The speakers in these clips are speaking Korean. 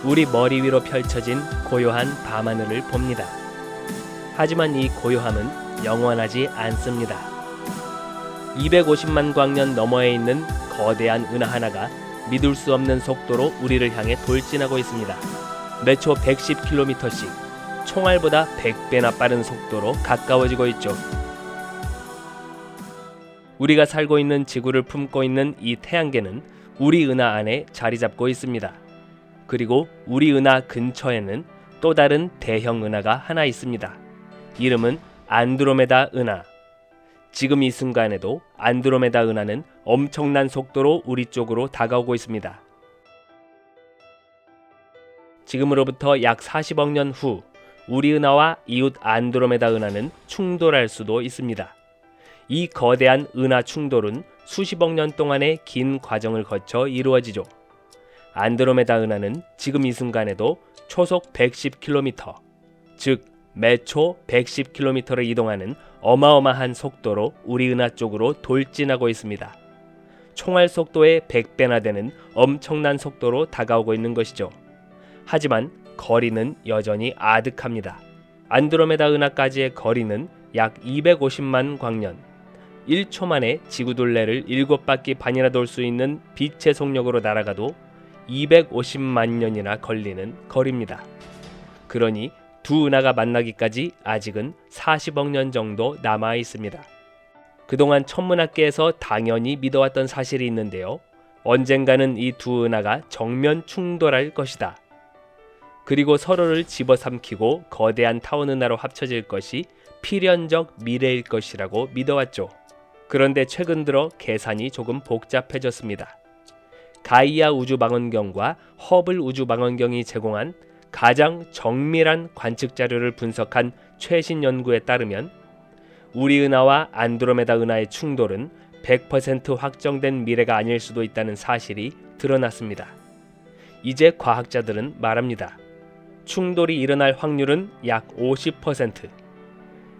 우리 머리 위로 펼쳐진 고요한 밤하늘을 봅니다. 하지만 이 고요함은 영원하지 않습니다. 250만 광년 너머에 있는 거대한 은하 하나가 믿을 수 없는 속도로 우리를 향해 돌진하고 있습니다. 매초 110km씩 총알보다 100배나 빠른 속도로 가까워지고 있죠. 우리가 살고 있는 지구를 품고 있는 이 태양계는 우리 은하 안에 자리 잡고 있습니다. 그리고 우리 은하 근처에는 또 다른 대형 은하가 하나 있습니다. 이름은 안드로메다 은하. 지금 이 순간에도 안드로메다 은하는 엄청난 속도로 우리 쪽으로 다가오고 있습니다. 지금으로부터 약 40억 년 후 우리 은하와 이웃 안드로메다 은하는 충돌할 수도 있습니다. 이 거대한 은하 충돌은 수십억 년 동안의 긴 과정을 거쳐 이루어지죠. 안드로메다 은하는 지금 이 순간에도 초속 110km, 즉 매초 110km를 이동하는 어마어마한 속도로 우리 은하 쪽으로 돌진하고 있습니다. 총알 속도의 100배나 되는 엄청난 속도로 다가오고 있는 것이죠. 하지만 거리는 여전히 아득합니다. 안드로메다 은하까지의 거리는 약 250만 광년, 1초 만에 지구둘레를 7바퀴 반이나 돌 수 있는 빛의 속력으로 날아가도 250만 년이나 걸리는 거리입니다. 그러니 두 은하가 만나기까지 아직은 40억 년 정도 남아 있습니다. 그동안 천문학계에서 당연히 믿어왔던 사실이 있는데요. 언젠가는 이 두 은하가 정면 충돌할 것이다. 그리고 서로를 집어삼키고 거대한 타원 은하로 합쳐질 것이 필연적 미래일 것이라고 믿어왔죠. 그런데 최근 들어 계산이 조금 복잡해졌습니다. 가이아 우주망원경과 허블 우주망원경이 제공한 가장 정밀한 관측 자료를 분석한 최신 연구에 따르면 우리 은하와 안드로메다 은하의 충돌은 100% 확정된 미래가 아닐 수도 있다는 사실이 드러났습니다. 이제 과학자들은 말합니다. 충돌이 일어날 확률은 약 50%.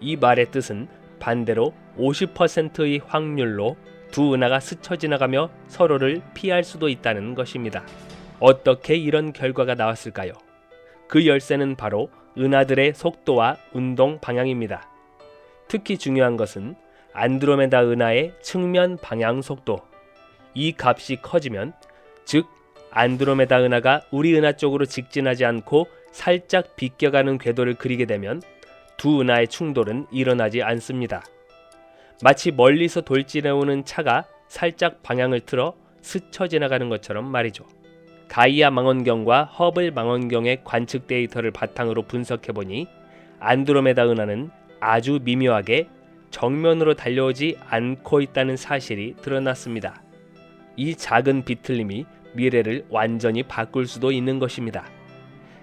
이 말의 뜻은 반대로 50%의 확률로 두 은하가 스쳐 지나가며 서로를 피할 수도 있다는 것입니다. 어떻게 이런 결과가 나왔을까요? 그 열쇠는 바로 은하들의 속도와 운동 방향입니다. 특히 중요한 것은 안드로메다 은하의 측면 방향 속도. 이 값이 커지면, 즉 안드로메다 은하가 우리 은하 쪽으로 직진하지 않고 살짝 비껴가는 궤도를 그리게 되면 두 은하의 충돌은 일어나지 않습니다. 마치 멀리서 돌진해오는 차가 살짝 방향을 틀어 스쳐 지나가는 것처럼 말이죠. 가이아 망원경과 허블 망원경의 관측 데이터를 바탕으로 분석해보니 안드로메다 은하는 아주 미묘하게 정면으로 달려오지 않고 있다는 사실이 드러났습니다. 이 작은 비틀림이 미래를 완전히 바꿀 수도 있는 것입니다.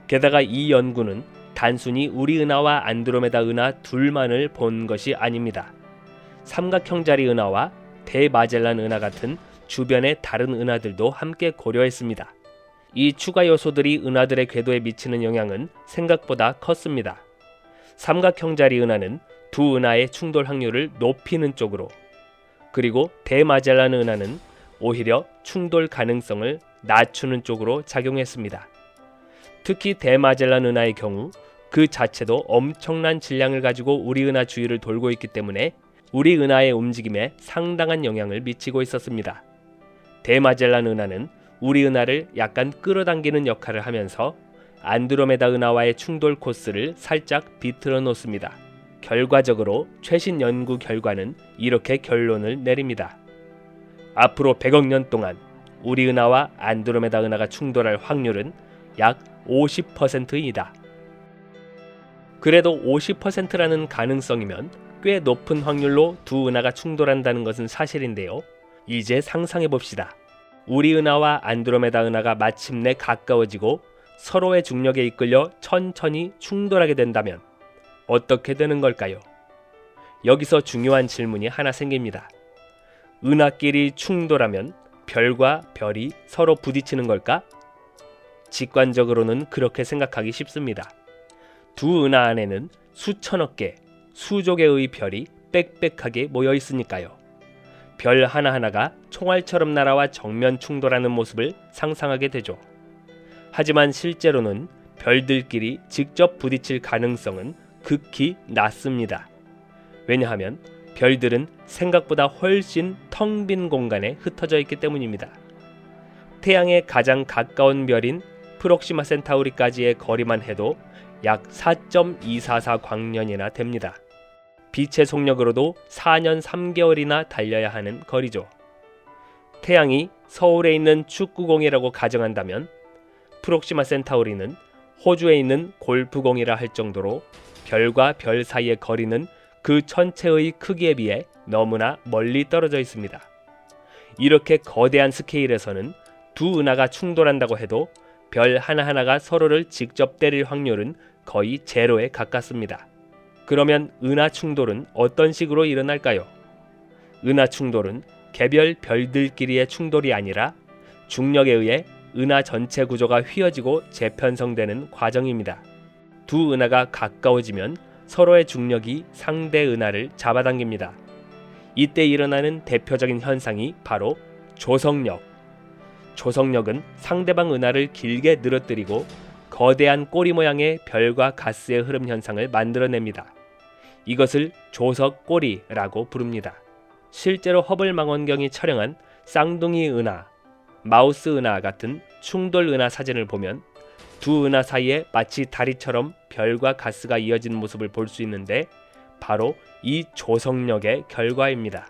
게다가 이 연구는 단순히 우리 은하와 안드로메다 은하 둘만을 본 것이 아닙니다. 삼각형자리 은하와 대마젤란 은하 같은 주변의 다른 은하들도 함께 고려했습니다. 이 추가 요소들이 은하들의 궤도에 미치는 영향은 생각보다 컸습니다. 삼각형자리 은하는 두 은하의 충돌 확률을 높이는 쪽으로, 그리고 대마젤란 은하는 오히려 충돌 가능성을 낮추는 쪽으로 작용했습니다. 특히 대마젤란 은하의 경우 그 자체도 엄청난 질량을 가지고 우리 은하 주위를 돌고 있기 때문에 우리 은하의 움직임에 상당한 영향을 미치고 있었습니다. 대마젤란 은하는 우리 은하를 약간 끌어당기는 역할을 하면서 안드로메다 은하와의 충돌 코스를 살짝 비틀어 놓습니다. 결과적으로 최신 연구 결과는 이렇게 결론을 내립니다. 앞으로 100억 년 동안 우리 은하와 안드로메다 은하가 충돌할 확률은 약 50%이다. 그래도 50%라는 가능성이면 꽤 높은 확률로 두 은하가 충돌한다는 것은 사실인데요. 이제 상상해 봅시다. 우리 은하와 안드로메다 은하가 마침내 가까워지고 서로의 중력에 이끌려 천천히 충돌하게 된다면 어떻게 되는 걸까요? 여기서 중요한 질문이 하나 생깁니다. 은하끼리 충돌하면 별과 별이 서로 부딪히는 걸까? 직관적으로는 그렇게 생각하기 쉽습니다. 두 은하 안에는 수천억 개, 수조 개의 별이 빽빽하게 모여 있으니까요. 별 하나하나가 총알처럼 날아와 정면 충돌하는 모습을 상상하게 되죠. 하지만 실제로는 별들끼리 직접 부딪힐 가능성은 극히 낮습니다. 왜냐하면 별들은 생각보다 훨씬 텅 빈 공간에 흩어져 있기 때문입니다. 태양에 가장 가까운 별인 프록시마 센타우리까지의 거리만 해도 약 4.244 광년이나 됩니다. 빛의 속력으로도 4년 3개월이나 달려야 하는 거리죠. 태양이 서울에 있는 축구공이라고 가정한다면 프록시마 센타우리는 호주에 있는 골프공이라 할 정도로 별과 별 사이의 거리는 그 전체의 크기에 비해 너무나 멀리 떨어져 있습니다. 이렇게 거대한 스케일에서는 두 은하가 충돌한다고 해도 별 하나하나가 서로를 직접 때릴 확률은 거의 제로에 가깝습니다. 그러면 은하 충돌은 어떤 식으로 일어날까요? 은하 충돌은 개별 별들끼리의 충돌이 아니라 중력에 의해 은하 전체 구조가 휘어지고 재편성되는 과정입니다. 두 은하가 가까워지면 서로의 중력이 상대 은하를 잡아당깁니다. 이때 일어나는 대표적인 현상이 바로 조성력. 조성력은 상대방 은하를 길게 늘어뜨리고 거대한 꼬리 모양의 별과 가스의 흐름 현상을 만들어냅니다. 이것을 조석꼬리라고 부릅니다. 실제로 허블 망원경이 촬영한 쌍둥이 은하, 마우스 은하 같은 충돌 은하 사진을 보면 두 은하 사이에 마치 다리처럼 별과 가스가 이어진 모습을 볼 수 있는데 바로 이 조석력의 결과입니다.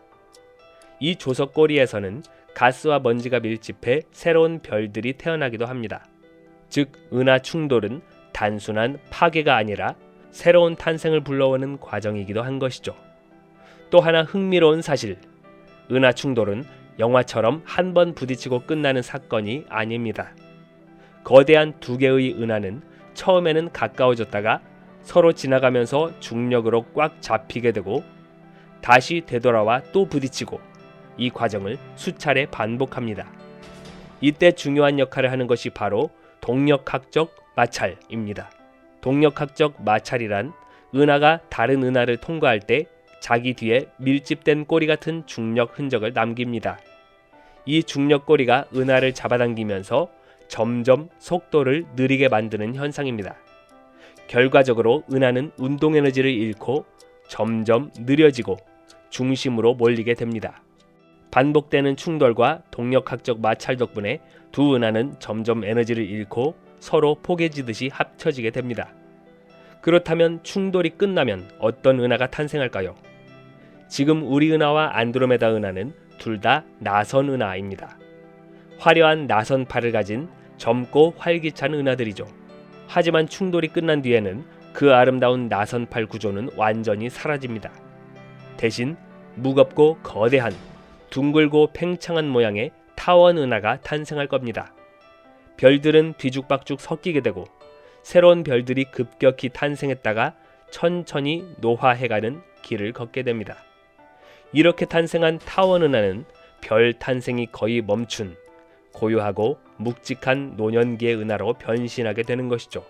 이 조석꼬리에서는 가스와 먼지가 밀집해 새로운 별들이 태어나기도 합니다. 즉, 은하 충돌은 단순한 파괴가 아니라 새로운 탄생을 불러오는 과정이기도 한 것이죠. 또 하나 흥미로운 사실, 은하 충돌은 영화처럼 한 번 부딪히고 끝나는 사건이 아닙니다. 거대한 두 개의 은하는 처음에는 가까워졌다가 서로 지나가면서 중력으로 꽉 잡히게 되고 다시 되돌아와 또 부딪히고 이 과정을 수차례 반복합니다. 이때 중요한 역할을 하는 것이 바로 동력학적 마찰입니다. 동력학적 마찰이란 은하가 다른 은하를 통과할 때 자기 뒤에 밀집된 꼬리 같은 중력 흔적을 남깁니다. 이 중력 꼬리가 은하를 잡아당기면서 점점 속도를 느리게 만드는 현상입니다. 결과적으로 은하는 운동 에너지를 잃고 점점 느려지고 중심으로 몰리게 됩니다. 반복되는 충돌과 동력학적 마찰 덕분에 두 은하는 점점 에너지를 잃고 서로 포개지듯이 합쳐지게 됩니다. 그렇다면 충돌이 끝나면 어떤 은하가 탄생할까요? 지금 우리 은하와 안드로메다 은하는 둘 다 나선 은하입니다. 화려한 나선팔을 가진 젊고 활기찬 은하들이죠. 하지만 충돌이 끝난 뒤에는 그 아름다운 나선팔 구조는 완전히 사라집니다. 대신 무겁고 거대한 둥글고 팽창한 모양의 타원 은하가 탄생할 겁니다. 별들은 뒤죽박죽 섞이게 되고 새로운 별들이 급격히 탄생했다가 천천히 노화해가는 길을 걷게 됩니다. 이렇게 탄생한 타원 은하는 별 탄생이 거의 멈춘 고요하고 묵직한 노년기의 은하로 변신하게 되는 것이죠.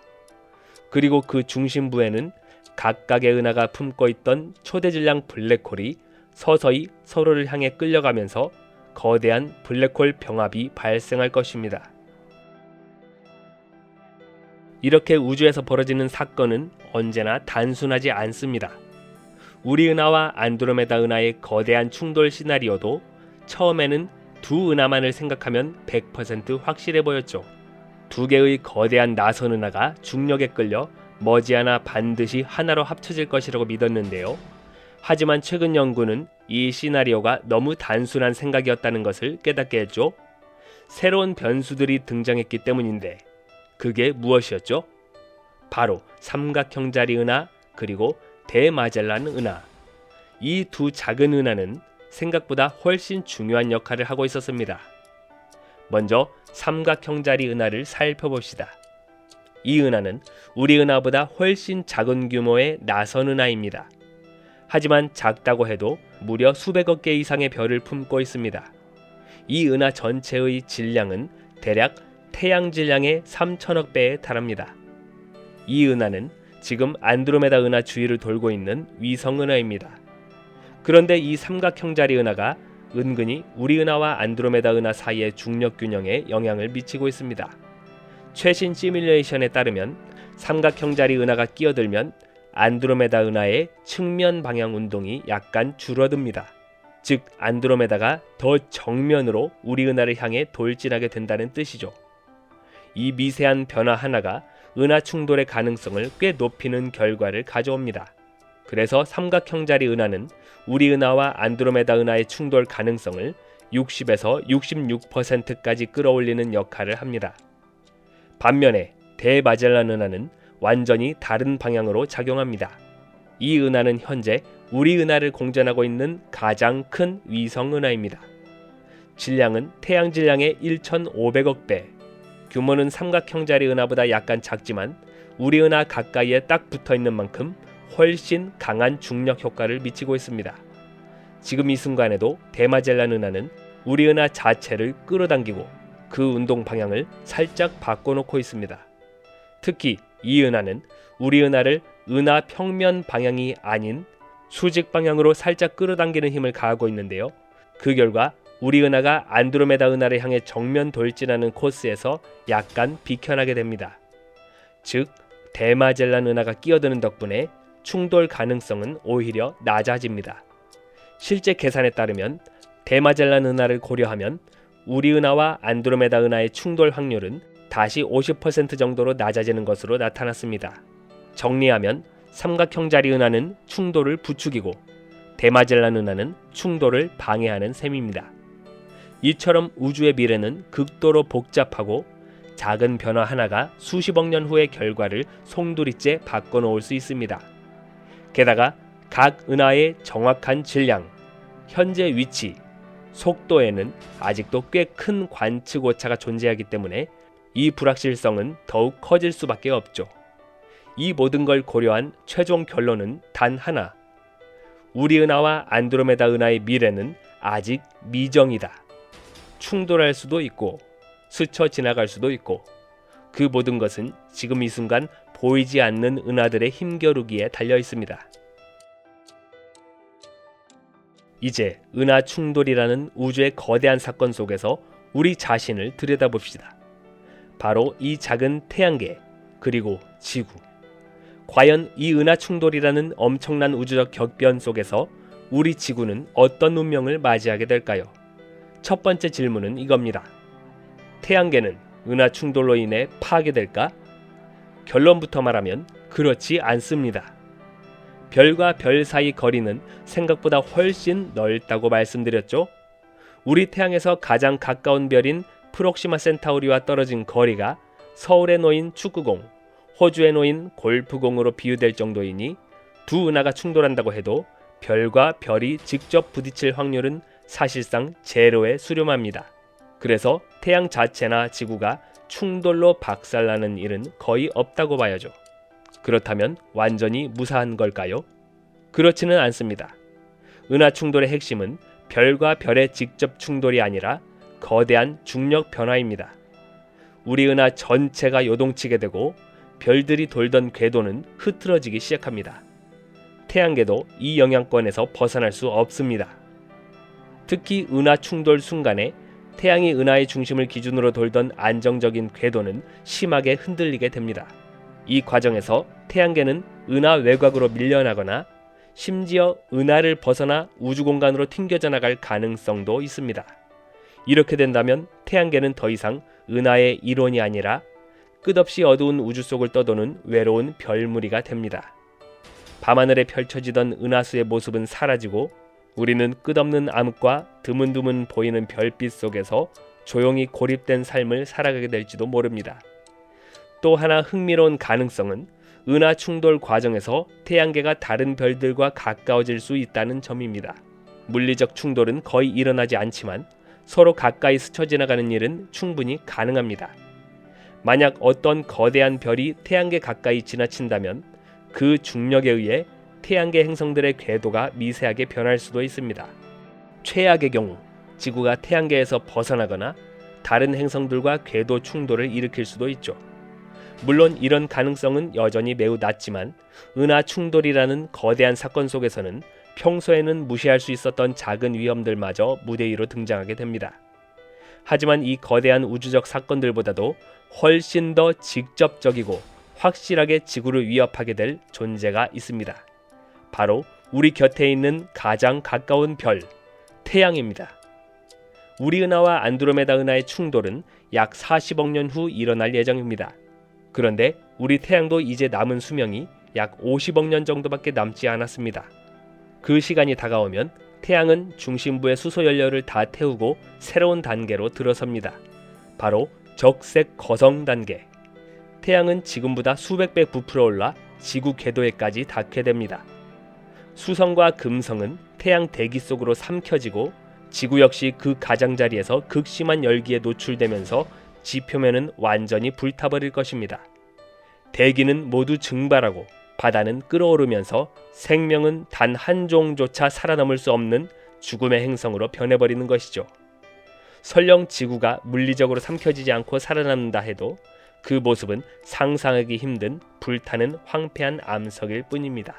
그리고 그 중심부에는 각각의 은하가 품고 있던 초대질량 블랙홀이 서서히 서로를 향해 끌려가면서 거대한 블랙홀 병합이 발생할 것입니다. 이렇게 우주에서 벌어지는 사건은 언제나 단순하지 않습니다. 우리 은하와 안드로메다 은하의 거대한 충돌 시나리오도 처음에는 두 은하만을 생각하면 100% 확실해 보였죠. 두 개의 거대한 나선 은하가 중력에 끌려 머지않아 반드시 하나로 합쳐질 것이라고 믿었는데요. 하지만 최근 연구는 이 시나리오가 너무 단순한 생각이었다는 것을 깨닫게 했죠. 새로운 변수들이 등장했기 때문인데 그게 무엇이었죠? 바로 삼각형자리 은하 그리고 대마젤란 은하. 이 두 작은 은하는 생각보다 훨씬 중요한 역할을 하고 있었습니다. 먼저 삼각형자리 은하를 살펴봅시다. 이 은하는 우리 은하보다 훨씬 작은 규모의 나선 은하입니다. 하지만 작다고 해도 무려 수백억 개 이상의 별을 품고 있습니다. 이 은하 전체의 질량은 대략 태양 질량의 3천억 배에 달합니다. 이 은하는 지금 안드로메다 은하 주위를 돌고 있는 위성 은하입니다. 그런데 이 삼각형자리 은하가 은근히 우리 은하와 안드로메다 은하 사이의 중력 균형에 영향을 미치고 있습니다. 최신 시뮬레이션에 따르면 삼각형자리 은하가 끼어들면 안드로메다 은하의 측면 방향 운동이 약간 줄어듭니다. 즉 안드로메다가 더 정면으로 우리 은하를 향해 돌진하게 된다는 뜻이죠. 이 미세한 변화 하나가 은하 충돌의 가능성을 꽤 높이는 결과를 가져옵니다. 그래서 삼각형자리 은하는 우리 은하와 안드로메다 은하의 충돌 가능성을 60에서 66%까지 끌어올리는 역할을 합니다. 반면에 대마젤란 은하는 완전히 다른 방향으로 작용합니다. 이 은하는 현재 우리 은하를 공전하고 있는 가장 큰 위성 은하입니다. 질량은 태양 질량의 1,500억 배, 규모는 삼각형자리 은하보다 약간 작지만 우리 은하 가까이에 딱 붙어있는 만큼 훨씬 강한 중력 효과를 미치고 있습니다. 지금 이 순간에도 대마젤란 은하는 우리 은하 자체를 끌어당기고 그 운동 방향을 살짝 바꿔놓고 있습니다. 특히 이 은하는 우리 은하를 은하 평면 방향이 아닌 수직 방향으로 살짝 끌어당기는 힘을 가하고 있는데요. 그 결과 우리 은하가 안드로메다 은하를 향해 정면 돌진하는 코스에서 약간 비켜나게 됩니다. 즉 대마젤란 은하가 끼어드는 덕분에 충돌 가능성은 오히려 낮아집니다. 실제 계산에 따르면 대마젤란 은하를 고려하면 우리 은하와 안드로메다 은하의 충돌 확률은 다시 50% 정도로 낮아지는 것으로 나타났습니다. 정리하면 삼각형자리 은하는 충돌을 부추기고 대마젤란 은하는 충돌을 방해하는 셈입니다. 이처럼 우주의 미래는 극도로 복잡하고 작은 변화 하나가 수십억 년 후의 결과를 송두리째 바꿔놓을 수 있습니다. 게다가 각 은하의 정확한 질량, 현재 위치, 속도에는 아직도 꽤 큰 관측 오차가 존재하기 때문에 이 불확실성은 더욱 커질 수밖에 없죠. 이 모든 걸 고려한 최종 결론은 단 하나. 우리 은하와 안드로메다 은하의 미래는 아직 미정이다. 충돌할 수도 있고 스쳐 지나갈 수도 있고 그 모든 것은 지금 이 순간 보이지 않는 은하들의 힘겨루기에 달려 있습니다. 이제 은하 충돌이라는 우주의 거대한 사건 속에서 우리 자신을 들여다봅시다. 바로 이 작은 태양계 그리고 지구. 과연 이 은하 충돌이라는 엄청난 우주적 격변 속에서 우리 지구는 어떤 운명을 맞이하게 될까요? 첫 번째 질문은 이겁니다. 태양계는 은하 충돌로 인해 파괴될까? 결론부터 말하면 그렇지 않습니다. 별과 별 사이 거리는 생각보다 훨씬 넓다고 말씀드렸죠? 우리 태양에서 가장 가까운 별인 프록시마 센타우리와 떨어진 거리가 서울에 놓인 축구공, 호주에 놓인 골프공으로 비유될 정도이니 두 은하가 충돌한다고 해도 별과 별이 직접 부딪힐 확률은 사실상 제로에 수렴합니다. 그래서 태양 자체나 지구가 충돌로 박살나는 일은 거의 없다고 봐야죠. 그렇다면 완전히 무사한 걸까요? 그렇지는 않습니다. 은하 충돌의 핵심은 별과 별의 직접 충돌이 아니라 거대한 중력 변화입니다. 우리 은하 전체가 요동치게 되고 별들이 돌던 궤도는 흐트러지기 시작합니다. 태양계도 이 영향권에서 벗어날 수 없습니다. 특히 은하 충돌 순간에 태양이 은하의 중심을 기준으로 돌던 안정적인 궤도는 심하게 흔들리게 됩니다. 이 과정에서 태양계는 은하 외곽으로 밀려나거나 심지어 은하를 벗어나 우주공간으로 튕겨져 나갈 가능성도 있습니다. 이렇게 된다면 태양계는 더 이상 은하의 일원이 아니라 끝없이 어두운 우주 속을 떠도는 외로운 별무리가 됩니다. 밤하늘에 펼쳐지던 은하수의 모습은 사라지고 우리는 끝없는 암흑과 드문드문 보이는 별빛 속에서 조용히 고립된 삶을 살아가게 될지도 모릅니다. 또 하나 흥미로운 가능성은 은하 충돌 과정에서 태양계가 다른 별들과 가까워질 수 있다는 점입니다. 물리적 충돌은 거의 일어나지 않지만 서로 가까이 스쳐 지나가는 일은 충분히 가능합니다. 만약 어떤 거대한 별이 태양계 가까이 지나친다면 그 중력에 의해 태양계 행성들의 궤도가 미세하게 변할 수도 있습니다. 최악의 경우 지구가 태양계에서 벗어나거나 다른 행성들과 궤도 충돌을 일으킬 수도 있죠. 물론 이런 가능성은 여전히 매우 낮지만 은하 충돌이라는 거대한 사건 속에서는 평소에는 무시할 수 있었던 작은 위험들마저 무대 위로 등장하게 됩니다. 하지만 이 거대한 우주적 사건들보다도 훨씬 더 직접적이고 확실하게 지구를 위협하게 될 존재가 있습니다. 바로 우리 곁에 있는 가장 가까운 별, 태양입니다. 우리 은하와 안드로메다 은하의 충돌은 약 40억 년 후 일어날 예정입니다. 그런데 우리 태양도 이제 남은 수명이 약 50억 년 정도밖에 남지 않았습니다. 그 시간이 다가오면 태양은 중심부의 수소 연료를 다 태우고 새로운 단계로 들어섭니다. 바로 적색 거성 단계. 태양은 지금보다 수백 배 부풀어 올라 지구 궤도에까지 닿게 됩니다. 수성과 금성은 태양 대기 속으로 삼켜지고 지구 역시 그 가장자리에서 극심한 열기에 노출되면서 지표면은 완전히 불타버릴 것입니다. 대기는 모두 증발하고 바다는 끓어오르면서 생명은 단 한 종조차 살아남을 수 없는 죽음의 행성으로 변해버리는 것이죠. 설령 지구가 물리적으로 삼켜지지 않고 살아남는다 해도 그 모습은 상상하기 힘든 불타는 황폐한 암석일 뿐입니다.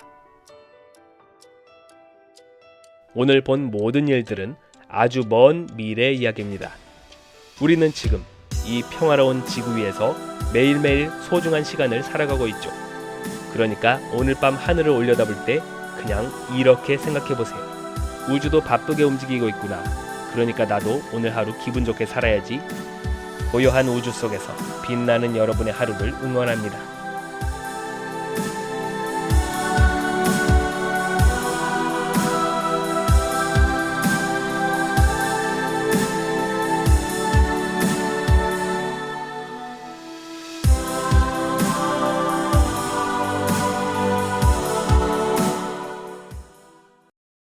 오늘 본 모든 일들은 아주 먼 미래의 이야기입니다. 우리는 지금 이 평화로운 지구 위에서 매일매일 소중한 시간을 살아가고 있죠. 그러니까 오늘 밤 하늘을 올려다볼 때 그냥 이렇게 생각해보세요. 우주도 바쁘게 움직이고 있구나. 그러니까 나도 오늘 하루 기분 좋게 살아야지. 고요한 우주 속에서 빛나는 여러분의 하루를 응원합니다.